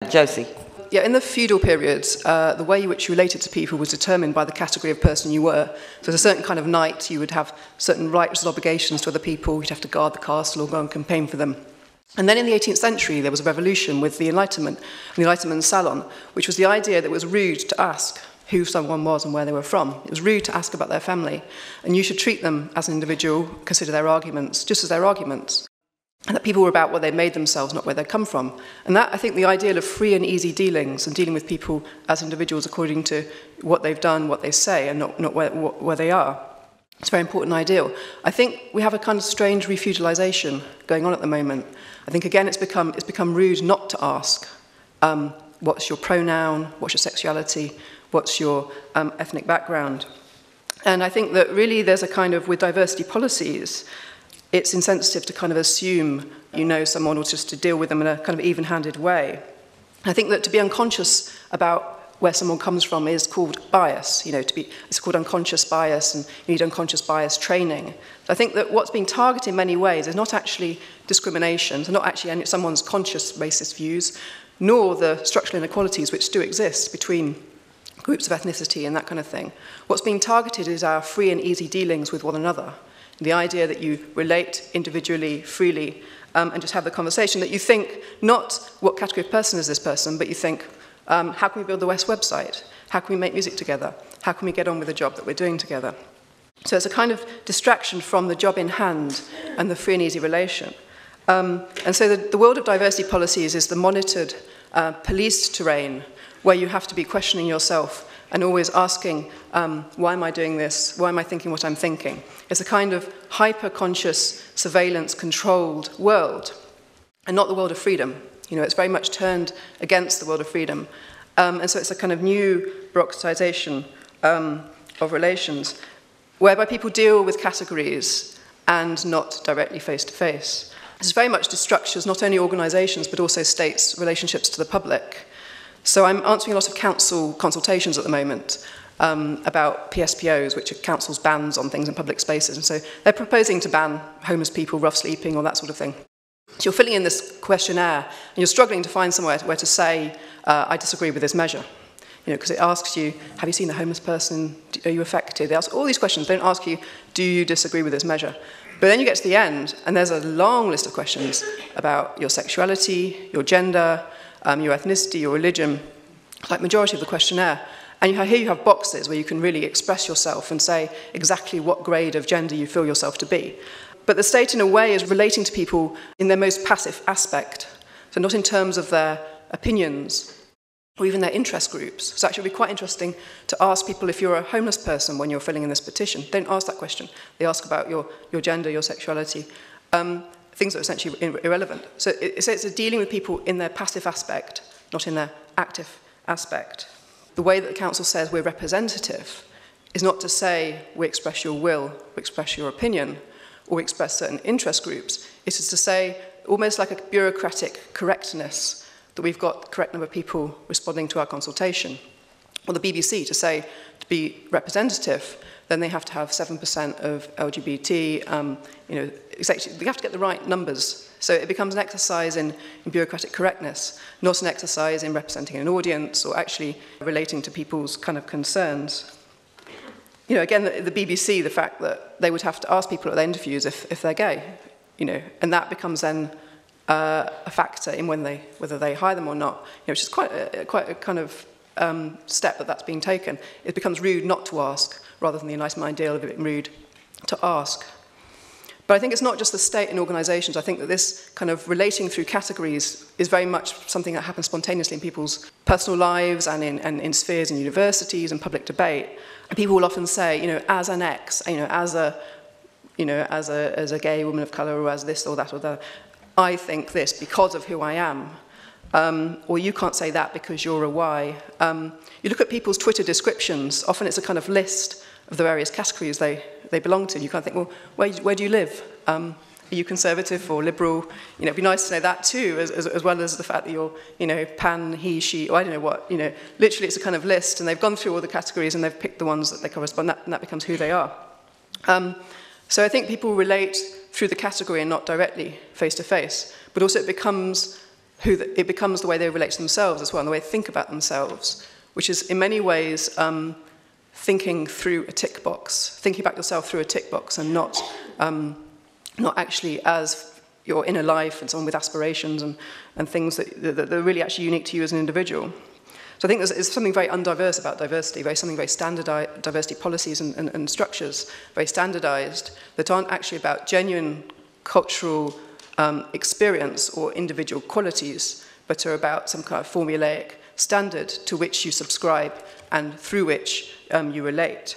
Josie. Yeah, in the feudal periods, the way in which you related to people was determined by the category of person you were. So as a certain kind of knight, you would have certain rights and obligations to other people. You'd have to guard the castle or go and campaign for them. And then in the 18th century, there was a revolution with the Enlightenment, the Enlightenment salon, which was the idea that it was rude to ask who someone was and where they were from. It was rude to ask about their family. And you should treat them as an individual, consider their arguments just as their arguments. And that people were about what they made themselves, not where they come from. And that, I think, the ideal of free and easy dealings and dealing with people as individuals according to what they've done, what they say, and not where they are. It's a very important ideal. I think we have a kind of strange refeudalization going on at the moment. I think, again, it's become rude not to ask what's your pronoun, what's your sexuality, what's your ethnic background. And I think that really there's a kind of, with diversity policies, it's insensitive to kind of assume you know someone or just to deal with them in a kind of even-handed way. I think that to be unconscious about where someone comes from is called bias, it's called unconscious bias, and you need unconscious bias training. So I think that what's being targeted in many ways is not actually discrimination, so not actually someone's conscious racist views, nor the structural inequalities which do exist between groups of ethnicity and that kind of thing. What's being targeted is our free and easy dealings with one another. The idea that you relate individually, freely, and just have the conversation, that you think not what category of person is this person, but you think, how can we build the West website? How can we make music together? How can we get on with the job that we're doing together? So it's a kind of distraction from the job in hand and the free and easy relation. And so the world of diversity policies is the monitored, policed terrain where you have to be questioning yourself and always asking, why am I doing this? Why am I thinking what I'm thinking? It's a kind of hyper-conscious, surveillance-controlled world, and not the world of freedom. It's very much turned against the world of freedom. And so it's a kind of new bureaucratization of relations, whereby people deal with categories and not directly face-to-face. This very much destructures not only organizations, but also states' relationships to the public. So I'm answering a lot of council consultations at the moment about PSPOs, which are councils' bans on things in public spaces. And so they're proposing to ban homeless people, rough sleeping, or that sort of thing. So you're filling in this questionnaire, and you're struggling to find somewhere where to say, I disagree with this measure. Because it asks you, have you seen the homeless person? Are you affected? They ask all these questions. They don't ask you, do you disagree with this measure? But then you get to the end, and there's a long list of questions about your sexuality, your gender, your ethnicity, your religion, like majority of the questionnaire. And here you have boxes where you can really express yourself and say exactly what grade of gender you feel yourself to be. But the state, in a way, is relating to people in their most passive aspect. So not in terms of their opinions or even their interest groups. So actually it would be quite interesting to ask people if you're a homeless person when you're filling in this petition. Don't ask that question. They ask about your gender, your sexuality. Things that are essentially irrelevant. So it's dealing with people in their passive aspect, not in their active aspect. The way that the council says we're representative is not to say we express your will, we express your opinion, or we express certain interest groups. It is to say, almost like a bureaucratic correctness, that we've got the correct number of people responding to our consultation. Or the BBC to say, to be representative, then they have to have 7% of LGBT, they have to get the right numbers. So it becomes an exercise in bureaucratic correctness, not an exercise in representing an audience or actually relating to people's kind of concerns. Again, the BBC, the fact that they would have to ask people at their interviews if they're gay, and that becomes then a factor in whether they hire them or not, which is quite a kind of step that's being taken. It becomes rude not to ask, rather than the Enlightenment ideal of it being rude to ask. But I think it's not just the state and organisations. I think that this kind of relating through categories is very much something that happens spontaneously in people's personal lives and in spheres in universities and public debate. And people will often say, as an ex, as a gay woman of colour, or as this or that or that, I think this because of who I am. Or you can't say that because you're a Y. You look at people's Twitter descriptions, often it's a kind of list of the various categories they belong to. You kind of think, well, where do you live? Are you conservative or liberal? It'd be nice to know that too, as well as the fact that you're, pan, he, she, or I don't know what. Literally it's a kind of list, and they've gone through all the categories and they've picked the ones that they correspond, and that becomes who they are. So I think people relate through the category and not directly face to face, but also it becomes it becomes the way they relate to themselves as well, and the way they think about themselves, which is in many ways thinking through a tick box, thinking about yourself through a tick box, and not actually as your inner life and someone with aspirations and things that are really actually unique to you as an individual. So I think there's something very undiverse about diversity, something very standardized, diversity policies and structures, very standardized, that aren't actually about genuine cultural experience or individual qualities, but are about some kind of formulaic standard to which you subscribe and through which you relate.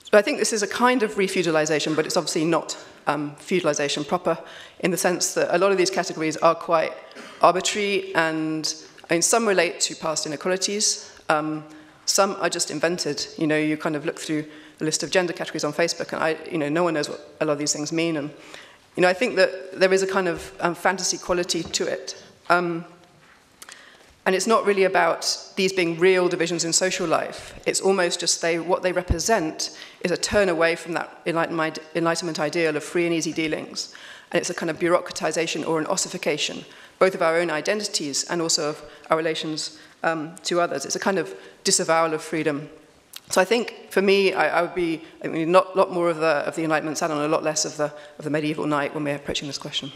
So I think this is a kind of refeudalization, but it's obviously not feudalization proper, in the sense that a lot of these categories are quite arbitrary, and I mean, some relate to past inequalities, some are just invented. You know, you kind of look through a list of gender categories on Facebook, and no one knows what a lot of these things mean. And you know, I think that there is a kind of fantasy quality to it. And it's not really about these being real divisions in social life. It's almost just what they represent is a turn away from that Enlightenment ideal of free and easy dealings. And it's a kind of bureaucratization or an ossification, both of our own identities and also of our relations to others. It's a kind of disavowal of freedom. So I think, for me, I would be a lot more of the Enlightenment sat on, a lot less of the medieval night when we're approaching this question.